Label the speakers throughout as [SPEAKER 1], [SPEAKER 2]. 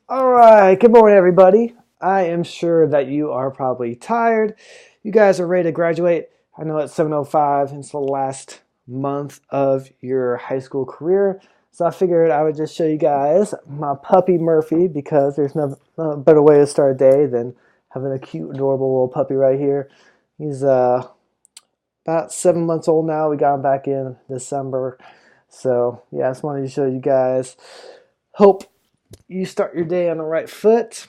[SPEAKER 1] All right, good morning, everybody. I am sure that you are probably tired. You guys are ready to graduate. I know it's 7:05 and it's the last month of your high school career. So I figured I would just show you guys my puppy Murphy because there's no better way to start a day than having a cute, adorable little puppy right here. He's about 7 months old now. We got him back in December. So yeah, I just wanted to show you guys. Hope you start your day on the right foot.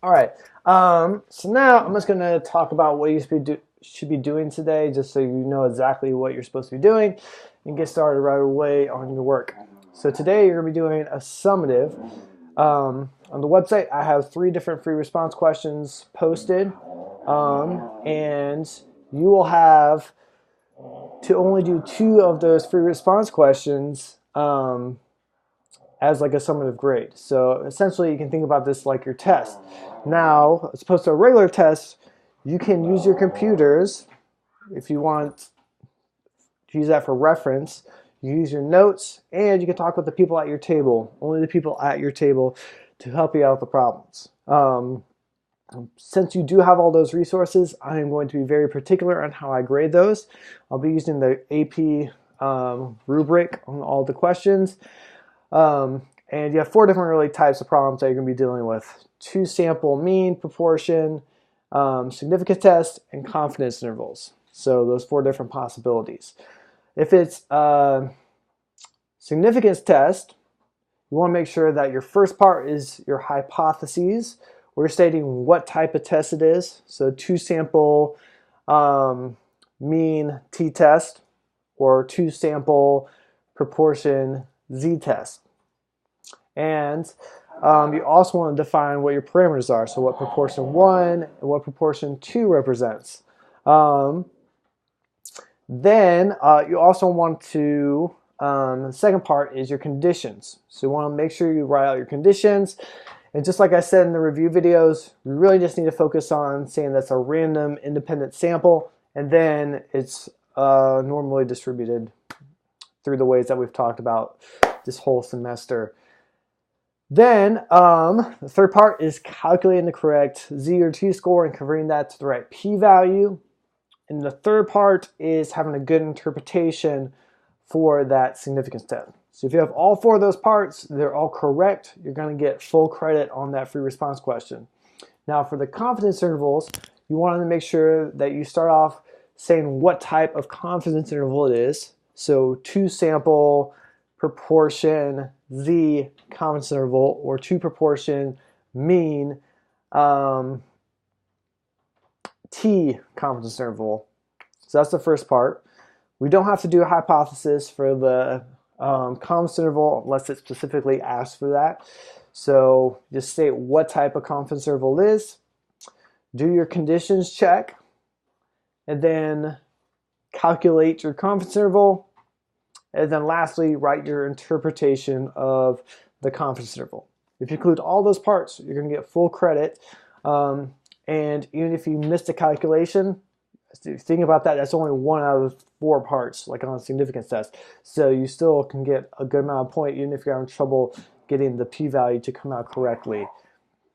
[SPEAKER 1] All right. So now I'm just going to talk about what you should be doing today, just so you know exactly what you're supposed to be doing and get started right away on your work. So today you're going to be doing a summative. On the website, I have 3 different free response questions posted, and you will have to only do 2 of those free response questions. As like a summative grade. So essentially you can think about this like your test. Now, as opposed to a regular test, you can use your computers if you want to use that for reference. You use your notes and you can talk with the people at your table, only the people at your table to help you out with the problems. Since you do have all those resources, I am going to be very particular on how I grade those. I'll be using the AP rubric on all the questions. And you have 4 different really types of problems that you're going to be dealing with. 2 sample mean, proportion, significance test, and confidence intervals. So those 4 different possibilities. If it's a significance test, you want to make sure that your first part is your hypotheses. We're stating what type of test it is. So 2 sample mean t-test or 2 sample proportion z-test. And you also want to define what your parameters are. So what proportion 1 and what proportion 2 represents. Then you also want to, the second part is your conditions. So you want to make sure you write out your conditions. And just like I said in the review videos, we really just need to focus on saying that's a random independent sample, and then it's normally distributed through the ways that we've talked about this whole semester. Then the third part is calculating the correct Z or T score and converting that to the right p-value. And the third part is having a good interpretation for that significance test. So if you have all 4 of those parts, they're all correct, you're going to get full credit on that free response question. Now for the confidence intervals, you want to make sure that you start off saying what type of confidence interval it is. So 2 sample proportion Z confidence interval or 2 proportion mean T confidence interval. So that's the first part. We don't have to do a hypothesis for the confidence interval unless it specifically asks for that. So just state what type of confidence interval it is, do your conditions check, and then calculate your confidence interval, and then lastly, write your interpretation of the confidence interval. If you include all those parts, you're going to get full credit. And even if you missed a calculation, think about that. That's only 1 out of 4 parts, like on a significance test. So you still can get a good amount of point, even if you're having trouble getting the p-value to come out correctly.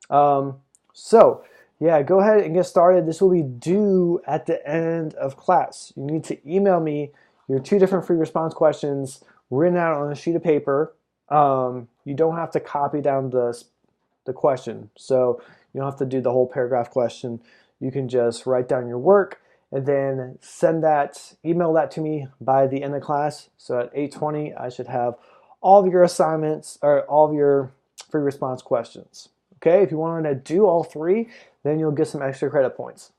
[SPEAKER 1] So yeah, go ahead and get started. This will be due at the end of class. You need to email me your 2 different free response questions written out on a sheet of paper. You don't have to copy down the question. So you don't have to do the whole paragraph question. You can just write down your work and then email that to me by the end of class. So at 8:20, I should have all of your assignments or all of your free response questions. Okay, if you want to do all 3, then you'll get some extra credit points.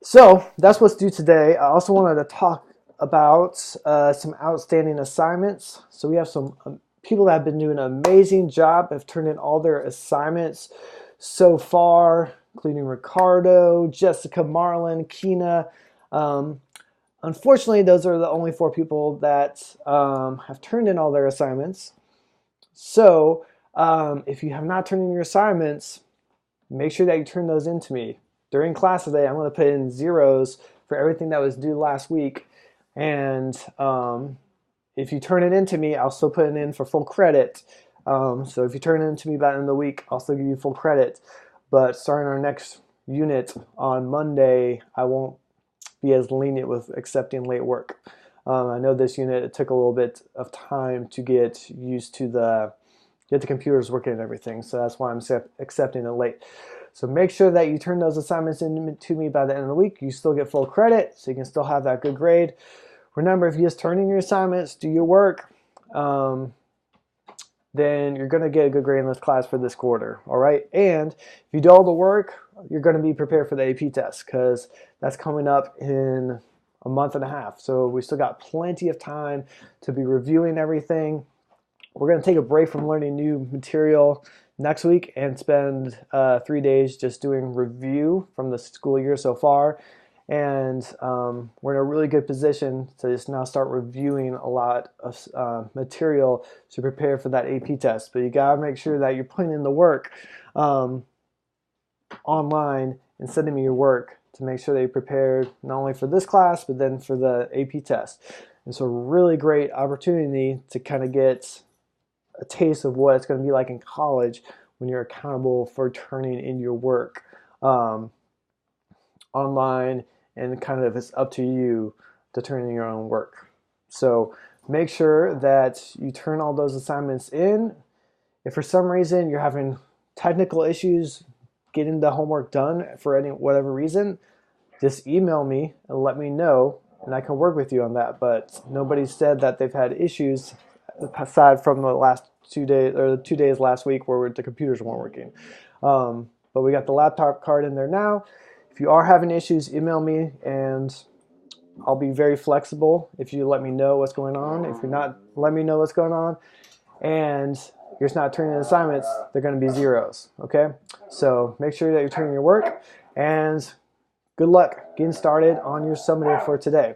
[SPEAKER 1] So that's what's due today. I also wanted to talk about some outstanding assignments. So we have some people that have been doing an amazing job, have turned in all their assignments so far, including Ricardo, Jessica, Marlon, Kina. Unfortunately, those are the only 4 people that have turned in all their assignments. So if you have not turned in your assignments, make sure that you turn those in to me. During class today, I'm going to put in zeros for everything that was due last week. And if you turn it in to me, I'll still put it in for full credit So if you turn it into me by the end of the week, I'll still give you full credit. But starting our next unit on Monday, I won't be as lenient with accepting late work. I know this unit, it took a little bit of time to get used to get the computers working and everything. So that's why I'm accepting it late. So make sure that you turn those assignments in to me by the end of the week. You still get full credit, so you can still have that good grade. Remember, if you just turn in your assignments, do your work, then you're going to get a good grade in this class for this quarter, all right? And if you do all the work, you're going to be prepared for the AP test because that's coming up in a month and a half. So we still got plenty of time to be reviewing everything. We're going to take a break from learning new material next week and spend 3 days just doing review from the school year so far. And we're in a really good position to just now start reviewing a lot of material to prepare for that AP test. But you gotta make sure that you're putting in the work online and sending me your work to make sure that you're prepared not only for this class but then for the AP test. And so really great opportunity to kind of get a taste of what it's going to be like in college when you're accountable for turning in your work online, and kind of it's up to you to turn in your own work. So make sure that you turn all those assignments in. If for some reason you're having technical issues getting the homework done for whatever reason, just email me and let me know, and I can work with you on that. But nobody said that they've had issues aside from the last 2 days or the 2 days last week where the computers weren't working. But we got the laptop card in there now. If you are having issues, email me and I'll be very flexible if you let me know what's going on. If you're not, let me know what's going on. And you're just not turning in assignments, they're going to be zeros, okay? So make sure that you're turning your work, and good luck getting started on your summative for today.